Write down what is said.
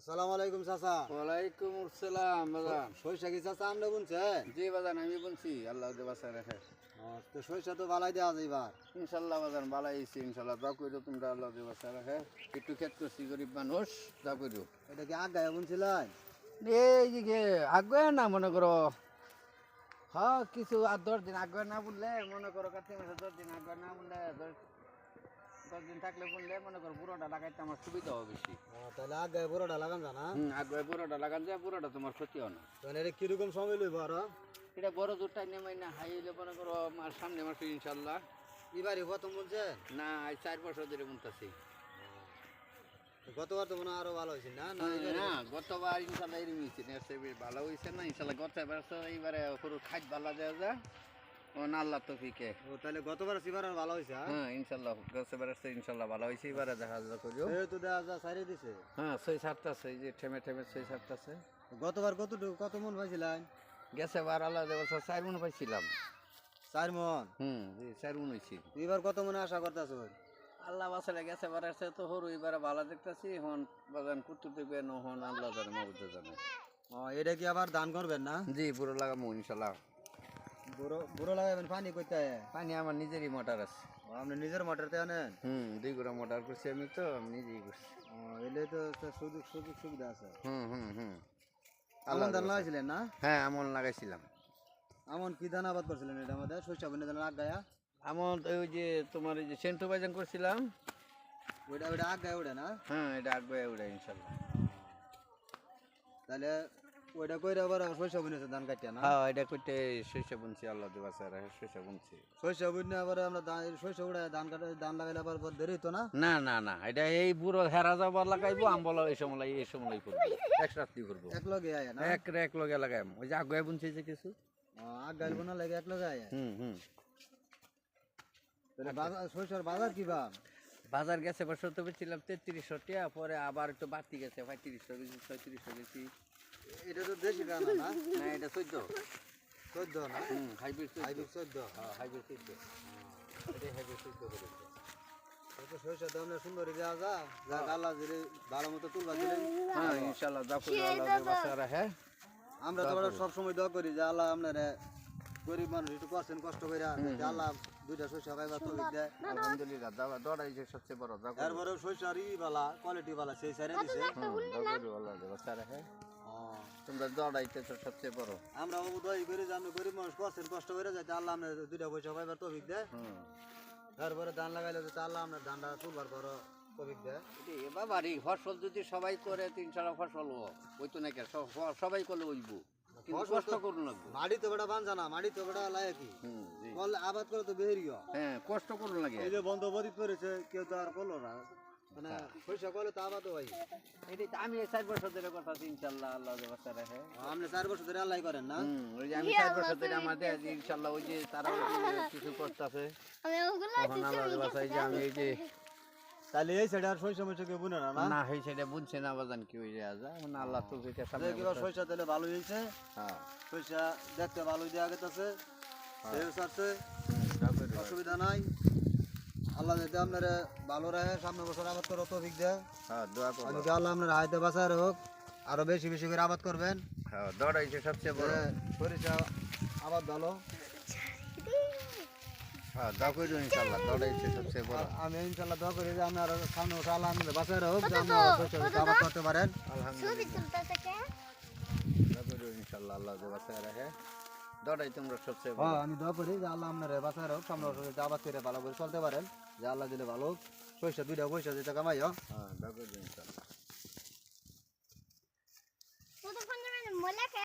আসসালামু আলাইকুম চাচা। ওয়ালাইকুম আসসালাম বাজান। সরিষা কি চাচা আপনি বুনছেন? জি বাজান, আমি বলছি আল্লাহ বাসায় রাখে। তো সরিষা তো বালাই দেওয়া যায় এবার। ইনশাল্লাহ বাজান ভালো আইছি, ইনশাল্লাহ দোয়া করো তোমরা, আল্লাহ বাসায় রাখে। একটু ক্ষেত করছি, গরিব মানুষ, দোয়া করো। এটা কি আগায় বুনছিলেন? এই যে আগে না মনে করো, হ্যাঁ কিছু আর 10 দিন আগে না বললে মনে করো, কার্তিক মাসে 10 দিন আগে না বললে 10 দিন থাকলে বললে মনে করো বুড়োটা লাগাইতে আমার সুবিধা হবে বেশি। তাহলে আগায় বড়টা লাগান জানা। আগে বুড়োটা লাগান যায়, বুড়োটা তোমার ক্ষতি হয় না। তাহলে এটা কিরকম সময় লইব আরো? এটা বড় জোরটাই নেমাই না, হাই হইলে মনে করো আমার সামনে মাসে ইনশাল্লাহ। এবারই প্রথম বুনছেন? না, আজ 4 বছর ধরে বুনতেছি। গতবার তো মনে হয় আরো ভালো হয়েছে না? না না, গতবার ইনশাল্লাহ এরকম হয়েছে, ভালো হয়েছে না ইনশাল্লাহ। গতবার তো এইবারে পুরো খাদ ভালো দেওয়া যায় ও না, আল্লাহ তৌফিকে। তাহলে গতবার এবার আর ভালো হয়েছে? হ্যাঁ ইনশাল্লাহ গতবার ইনশাল্লাহ ভালো হয়েছে, এবারে দেখা যা করিও। এই তো দেখা যায় সাইরে দিছে। হ্যাঁ 6-7টা আছে, এই যে ঠেমে ঠেমে 6-7টা আছে। গতবার কত মন পাইছিলেন? গেছে বার আল্লাহ বছর 4 মন পাইছিলাম। 4 মন। জি 4 মন হয়েছি। এবার কত মনে আশা করতেছ? আল্লাহ বাসালে গেছে বার আসছে তো হরু, এবারে ভালো দেখতেছি। হন বাগান কুতুর দেখবে নহন আল্লাহ জানে, মাবুদ জানে। এটা কি আবার ধান করবেন না? জি বুড়ো লাগাবো ইনশাল্লাহ। বুড়ো লাগাবেন পানি কইতে? পানি আমার নিজেরই মোটর আছে। আপনি নিজের মোটরতে আনেন? 2 গোড়া মোটর করছি আমি, তো আমি নিজেই করছি। এলে তো সুযোগ সুবিধা আছে। হুম। আমন ধান লাগাইছিলেন না? হ্যাঁ আমন লাগাইছিলাম। আমন কি ধান আবাদ করছিলেন? এটা আমাদের শস্য বনে ধান আগায়া? আমন ওই যে তোমার এই যে সেন্টু বাজান করছিলাম। ওইটা আগায় ওটা না? হ্যাঁ এটা আগবে ওটা ইনশাল্লাহ। তাহলে ওইটা কইরা আবার শস্য বনেছে ধান কাটিয়া না? হ্যাঁ এটা করতে শস্য বুনছি, আল্লাহ দিবাসার শস্য বুনছি। শস্য বনে আবার আমরা শস্য উড়ে ধান কাটা ধান লাগাইলে আবার দেরি তো না? না এটা এই বুড়ো হেরা যাবার লাগাইবো, আমবলা এই সময় করবো, এক রাত্রি করবো। এক লগে আয় না? এক লগে লাগাইম। ওই যে আগে বুনছি যে কিছু। আগাইল বোনা লাগে এক লগে আয়। হুম। তাহলে শস্যর বাজার কি বা? বাজার গেছে বছর তো বেছিলাম 3300 টাকা, পরে আবার একটু বাড়তি গেছে 3500 বেশি, 3600 বেশি। এটা তো দেশি ধান না? না এটা 14 না? হাইব্রিড 14। হ্যাঁ হাইব্রিড 14। এটাই হাইব্রিড 14 করেছে। শস্য তো আমরা সুন্দর দেওয়া যায়, যা আল্লাহ যদি ভালো মতো তুলবা দিলেন। হ্যাঁ ইনশাআল্লাহ দোয়া করি আল্লাহ বাসা রাখে। আমরা তো সব সময় দোয়া করি যে আল্লাহ আপনারা গরিব মানুষ একটু করছেন কষ্ট করে, যে আল্লাহ দুইটা শস্য পাইবা তৌফিক দেয়। আলহামদুলিল্লাহ দোয়াটাই যে সবচেয়ে বড় দোয়া করি। এরপরে শস্যরই বালা কোয়ালিটি বালা সেই সারে দিছে। দোয়া করি আল্লাহ বাসা রাখে। তোমরা দোয়াটাই তো সবচেয়ে বড়। আমরা দোয়াই করি যে আপনি গরিব মানুষ করছেন কষ্ট করে যাতে আল্লাহ আপনার দুইটা পয়সা পাইবার তৌফিক দেয়। তারপরে ধান লাগাইলে যাতে আল্লাহ আপনার ধানটা তুলবার বড় তৌফিক দেয়। এবার বাড়ি ফসল যদি সবাই করে 300 ফসল ওই তো নাকি সবাই করলে ওইব, কিন্তু কষ্ট করুন লাগবে। মাটি তো বেটা বান জানা, মাটি তো বেটা লাগে কি আবাদ করে তো বেরিয়ে। হ্যাঁ কষ্ট করুন লাগে। এই যে বন্ধ বদিত করেছে কেউ তো আর করলো না, মানে শস্য করলে তো আবাদও হয়। এটাই আমি 4 বছর ধরে কথা আছি, ইনশাল্লাহ আল্লাহ বাসা রাখে। আপনি 4 বছর ধরে আল্লাহ করেন না? ওই যে আমি 4 বছর ধরে আমাদের ইনশাল্লাহ ওই যে তারা কিছু করতেছে, তখন আল্লাহ বাসায় যে আমি এই যে তাহলে এই সাইডে আর শস্য মস্য কেউ বুনে না? না এই সাইডে বুনছে না বাজান কি হয়ে যায়, মানে আল্লাহ তো সামনে। কিবা শস্য তাহলে ভালো হয়েছে। হ্যাঁ শস্য দেখতে ভালো দেওয়া গেছে, অসুবিধা নাই। আল্লাহ যাতে আপনারা ভালো রাখে, সামনে বছর আবাদ করে তৌফিক দেয়। হ্যাঁ দোয়া করো আল্লাহ আপনার হাতে বাঁচায় হোক, আরো বেশি বেশি করে আবাদ করবেন। হ্যাঁ দোয়াটাই সবচেয়ে বড়। সরিষা আবাদ ভালো। হ্যাঁ দোয়া করি ইনশাল্লাহ, দোয়াটাই সবচেয়ে বড়। আমি ইনশাল্লাহ দোয়া করি যে আপনার সামনে বছর আল্লাহ আপনাদের বাঁচায় হোক, যে আপনারা শস্য আবাদ করতে পারেন। আলহামদুলিল্লাহ দোয়া করি ইনশাল্লাহ আল্লাহ বাসায় রাখে। দোয়াটাই তোমরা সবচেয়ে বড়। আমি দোয়া করি যে আল্লাহ আপনার বাঁচায় হোক, সামনে বছর আবাদ করে ভালো করে চলতে পারেন, যে আল্লাহ দিলে ভালো হোক, শস্য দুইটা পয়সা যেটা কামাই হোক। হ্যাঁ দোয়া করি ইনশাল্লাহ।